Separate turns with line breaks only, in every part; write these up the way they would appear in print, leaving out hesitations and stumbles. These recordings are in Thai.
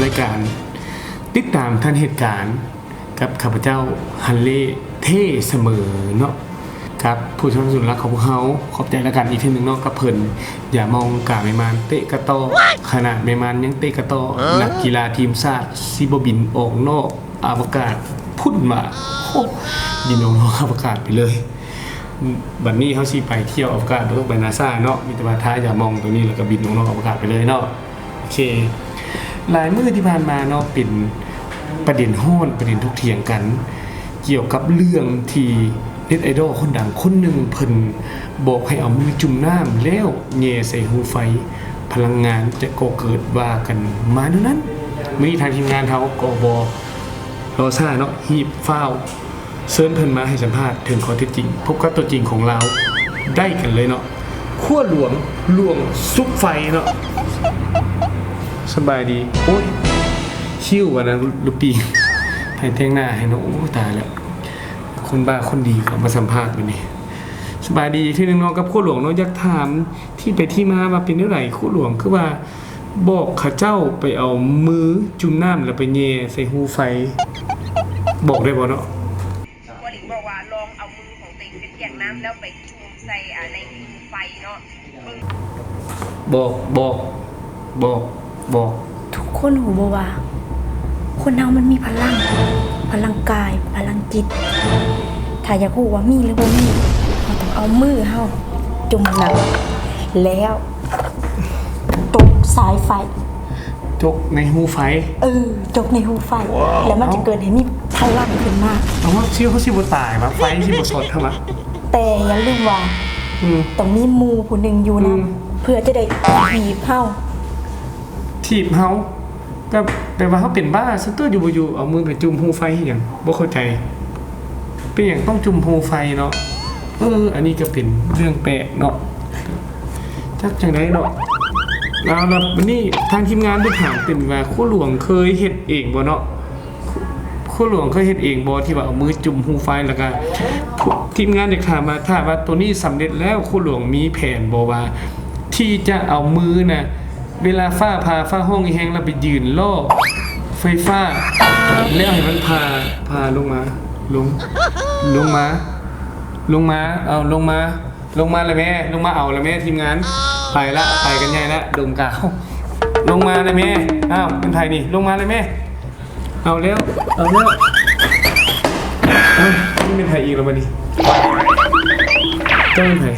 รายการติดตามท่านเหตุการณ์กับข้าพเจ้าฮันเล่เท่เสมอเนาะครับผู้ชมสุดรักของพวกเขาขอบใจแล้วกันอีกทีหนึ่งเนาะกับเพิ่นอย่ามองกาไม่มานเตะกระโตขนาดไม่มานยังเตะกระโตนักกีฬาทีมชาติซิบบินออกนอกอวกาศพุ่นมาบินออกนอกอวกาศไปเลยบัดนี้เขาสิไปเที่ยวอวกาศต้องไปนาซาเนาะมีแต่ว่าท้าอย่ามองตรงนี้แล้วก็บินออกนอกอวกาศไปเลยเนาะโอเคหลายมื้อที่ผ่านมาเนาะเป็นประเด็นฮ้อนประเด็นถกเถียงกัน เกี่ยวกับเรื่องที่เน็ตไอดอลคนดังคนหนึ่งเพิ่นบอกให้เอามือจุ่มน้ำแล้วแง่ใส่หูไฟพลังงานจะก่อเกิดว่ากันมาเท่านั้นมื้อนี้ทางทีมงานเขาก็บ่รอซ่าเนาะฮีบฟ้าวเชิญเพิ่นมาให้สัมภาษณ์ถึงข้อเท็จจริงพบกับตัวจริงของเราได้กันเลยเนาะขั้วหลวงลวงซุปไฟเนาะสบายดีโอ้ยคิ้ววันนั้นลูกปีให้แต่งหน้าให้เนาะโอ้ตายแล้วคนบ้าคนดีเขามาสัมภาษณ์วันนี้สบายดีที่นึงน้องกับขั้วหลวงเนาะอยากถามที่ไปที่มาเป็นเท่าไหร่ขั้วหลวงคือว่าบอกข้าเจ้าไปเอามือจุ่มน้ำแล้วไปแย่ใส่หูไฟบอกได้บ่เนาะ
วลิงบอกว่าลองเอามือของตัวเองไปเปียกน้ำแล้วไปจุ่มใส่ในไฟเนาะ
บอก
ทุกคนหูบ่ว่าคนเรามันมีพลังกายพลังจิตถ้าอยากรู้ว่ามีหรือบ่มีเราต้องเอามือเฮาจุ่มน้ำแล้วตกสายไฟ
จกในหูไฟ
จกในหูไฟแล้วมันจะเกิดให้มีพลังขึ้นมา
เอาว่าชื่อเขาสิบ่ตายมาไฟสิบ่สดเท่ามั้ย
แต่อย่าลืมว่าต้องมีหมู่ผู้หนึ่งอยู่นะเพื่อจะได้ถีบเฮา
ก็แปลว่าเขาเป็นบ้าซะตัวอยู่เอามือไปจุ่มหูไฟให้หยังบ่เข้าใจเป็นหยังต้องจุ่มหูไฟเนาะอันนี้ก็เป็นเรื่องแปลกเนาะจักจังได๋เนาะแล้ววันนี้ทางทีมงานได้ถามเป็นว่าขั้วหลวงเคยเฮ็ดเองบ่เนาะขั้วหลวงเคยเฮ็ดเองบ่ที่ว่าเอามือจุ่มหูไฟแล้วก็ทีมงานได้ถามมาถ้าว่าตัวนี้สำเร็จแล้วขั้วหลวงมีแผนบ่ว่าที่จะเอามือน่ะเวลาฟ้าห้องแห้งแล้วไปยืนล่อไฟฟ้าแล้วให้มันพาลงมาเอาลงมาเลยแม่ลงมาเอาเลยแม่ทีมงานไปกันใหญ่ละดมกาวลงมาเลยแม่อ้าวเป็นไทยนี่ลงมาเลยแม่เอาแล้วนี่เป็นไทยอีกแล้วมาดิเจ้าเป็นไทย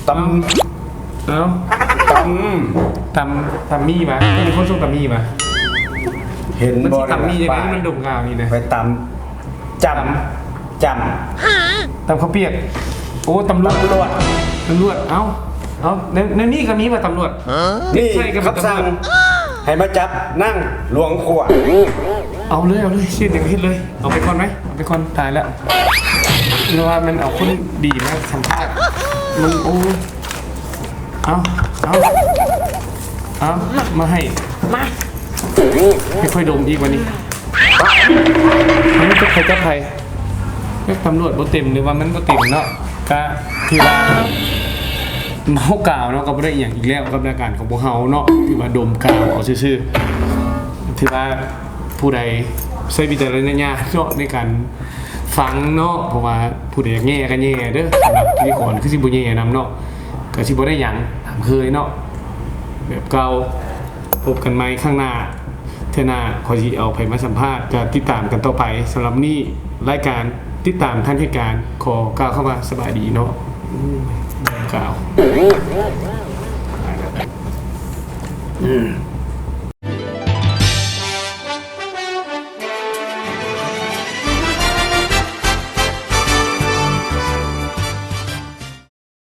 ตำมี่มาก็มีคนส่งตำมี่มา
เห็น
บอลตำมี่ยังไงมันดมกาวนี่นะ
ไปตำจ
ำข้าวเปียกโอ้ตำรวจเอ้าในนี่ก็มีมาตำรวจ
นี่ครับสั่งให้มาจับนั่งหลวงขวด
เอาเลยเชี่ยอย่างนี้เลยเอาไปก่อนไหมเอาไปก่อนตายแล้วเพราะว่ามันเอาคนดีมาสัมภาษณ์มันโอ้เอามาให้มาไม่ค่อยดมอีกวันนี้มันจะใครตำรวจบ่เต็มหรือว่ามันบ่เต็มเนาะก็คือว่าเมากาวเนาะก็บ่ได้อย่างอีกแล้วกับรายการของพวกเฮาเนาะที่ว่าดมกาวเอาซื่อๆที่ว่าผู้ใดใช้วิจารณญาณเนาะในการฟังเนาะเพราะว่าผู้ใดอยากแง่ก็แง่เด้อสำหรับพิธีกรคือสิบ่แง่นำเนาะก็สิบ่ได้หยังตามเคยเนาะแบบเก่าพบกันใหม่ข้างหน้าเทื่อหน้าขอสิเอาไปมาสัมภาษณ์จะติดตามกันต่อไปสำหรับนี้รายการติดตามท่านเหตุการณ์ขอกล่าวเข้ามาสบายดีเนาะกล่าว